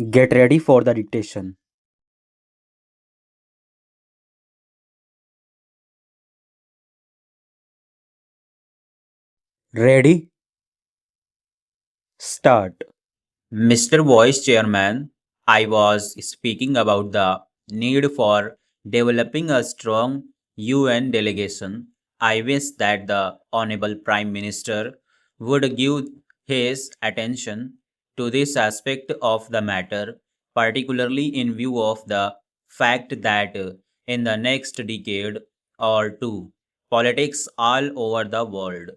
Get ready for the dictation. Ready? Start. Mr. Vice Chairman, I was speaking about the need for developing a strong UN delegation. I wish that the Honorable Prime Minister would give his attention to this aspect of the matter, particularly in view of the fact that in the next decade or two, politics all over the world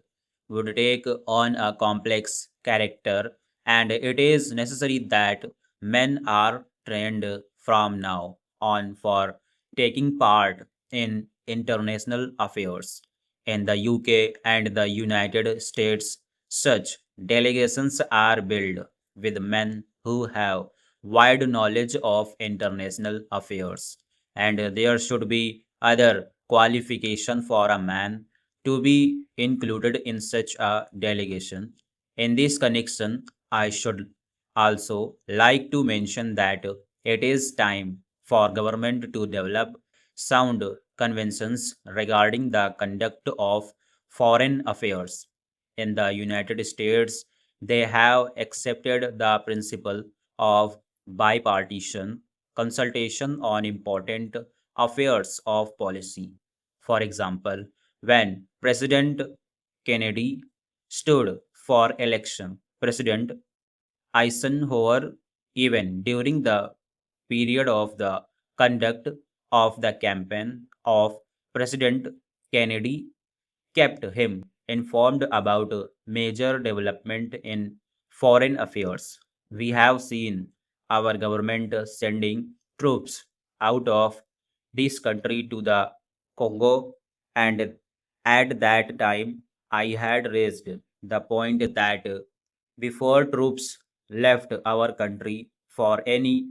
would take on a complex character, and it is necessary that men are trained from now on for taking part in international affairs. In the UK and the United States, such delegations are built with men who have wide knowledge of international affairs, and there should be other qualification for a man to be included in such a delegation. In this connection, I should also like to mention that it is time for government to develop sound conventions regarding the conduct of foreign affairs. In the United States, they have accepted the principle of bipartisan consultation on important affairs of policy. For example, when President Kennedy stood for election, President Eisenhower, even during the period of the conduct of the campaign of President Kennedy, kept him informed about major development in foreign affairs. We have seen our government sending troops out of this country to the Congo, and at that time I had raised the point that before troops left our country for any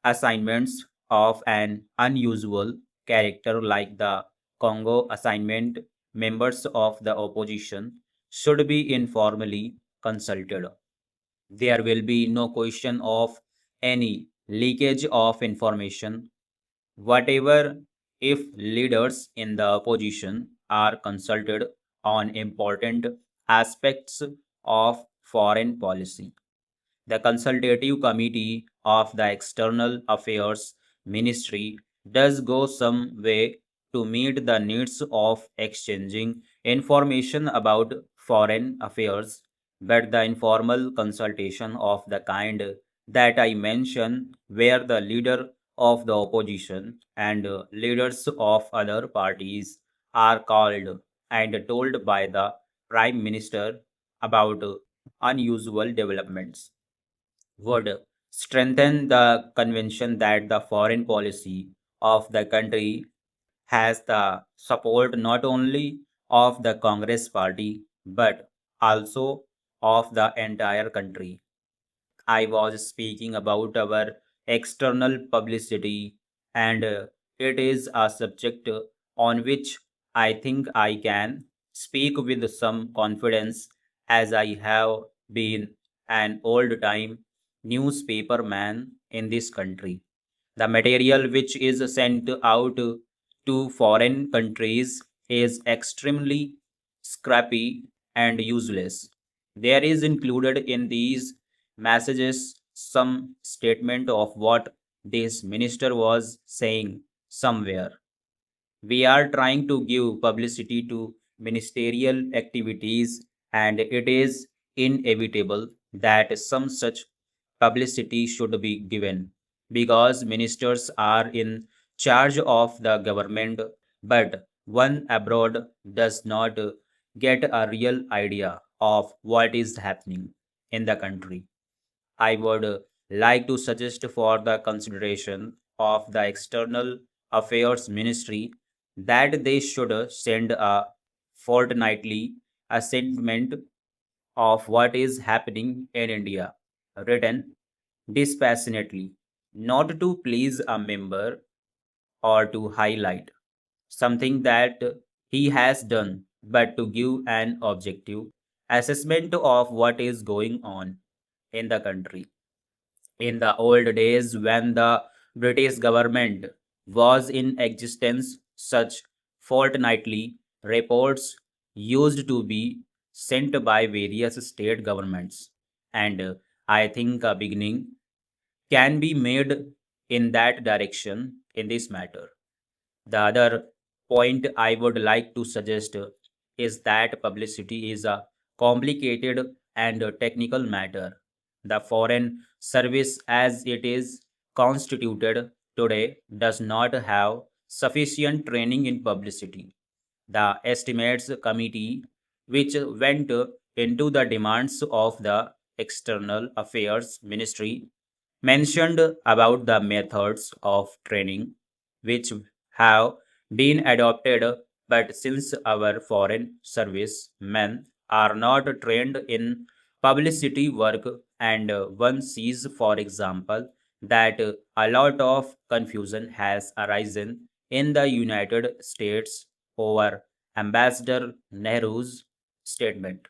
assignments of an unusual character like the Congo assignment, members of the opposition should be informally consulted. There will be no question of any leakage of information whatever if leaders in the opposition are consulted on important aspects of foreign policy. The consultative committee of the External Affairs Ministry does go some way to meet the needs of exchanging information about foreign affairs, but the informal consultation of the kind that I mentioned, where the leader of the opposition and leaders of other parties are called and told by the Prime Minister about unusual developments would strengthen the conviction that the foreign policy of the country has the support not only of the Congress party but also of the entire country. I was speaking about our external publicity, and it is a subject on which I think I can speak with some confidence as I have been an old time newspaper man in this country. The material which is sent out to foreign countries is extremely scrappy and useless. There is included in these messages some statement of what this minister was saying somewhere. We are trying to give publicity to ministerial activities, and it is inevitable that some such publicity should be given because ministers are in charge of the government, but one abroad does not get a real idea of what is happening in the country. I would like to suggest for the consideration of the External Affairs Ministry that they should send a fortnightly assessment of what is happening in India, written dispassionately, not to please a member or to highlight something that he has done, but to give an objective assessment of what is going on in the country. In the old days, when the British government was in existence, such fortnightly reports used to be sent by various state governments. And I think a beginning can be made in that direction in this matter. The other point I would like to suggest is that publicity is a complicated and technical matter. The Foreign Service, as it is constituted today, does not have sufficient training in publicity. The Estimates Committee, which went into the demands of the External Affairs Ministry, mentioned about the methods of training which have been adopted, but since our foreign service men are not trained in publicity work, and one sees, for example, that a lot of confusion has arisen in the United States over Ambassador Nehru's statement.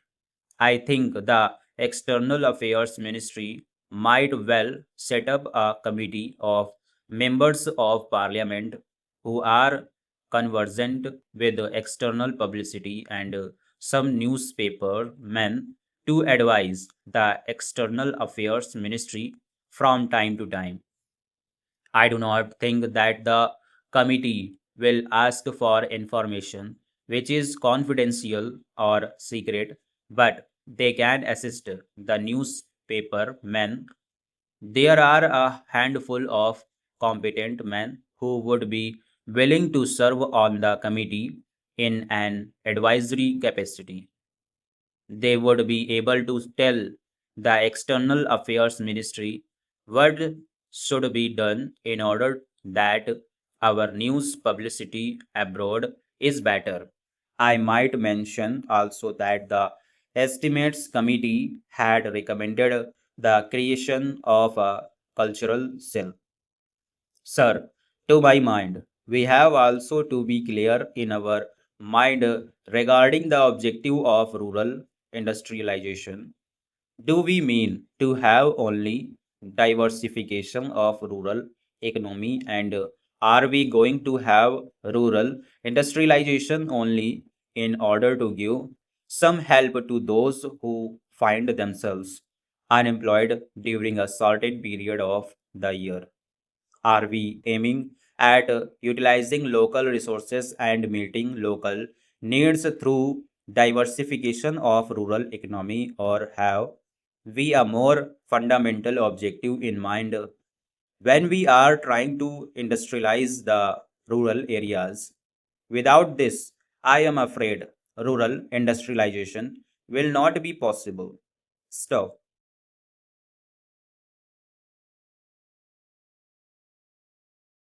I think the External Affairs Ministry might well set up a committee of members of parliament who are conversant with external publicity, and some newspaper men to advise the External Affairs Ministry from time to time. I do not think that the committee will ask for information which is confidential or secret, but they can assist the newspaper men. There are a handful of competent men who would be willing to serve on the committee in an advisory capacity. They would be able to tell the External Affairs Ministry what should be done in order that our news publicity abroad is better. I might mention also that the Estimates Committee had recommended the creation of a cultural cell. Sir, to my mind, we have also to be clear in our mind regarding the objective of rural industrialization. Do we mean to have only diversification of rural economy, and are we going to have rural industrialization only in order to give some help to those who find themselves unemployed during a certain period of the year? Are we aiming at utilizing local resources and meeting local needs through diversification of rural economy, or have we a more fundamental objective in mind when we are trying to industrialize the rural areas? Without this, I am afraid rural industrialization will not be possible. Stop.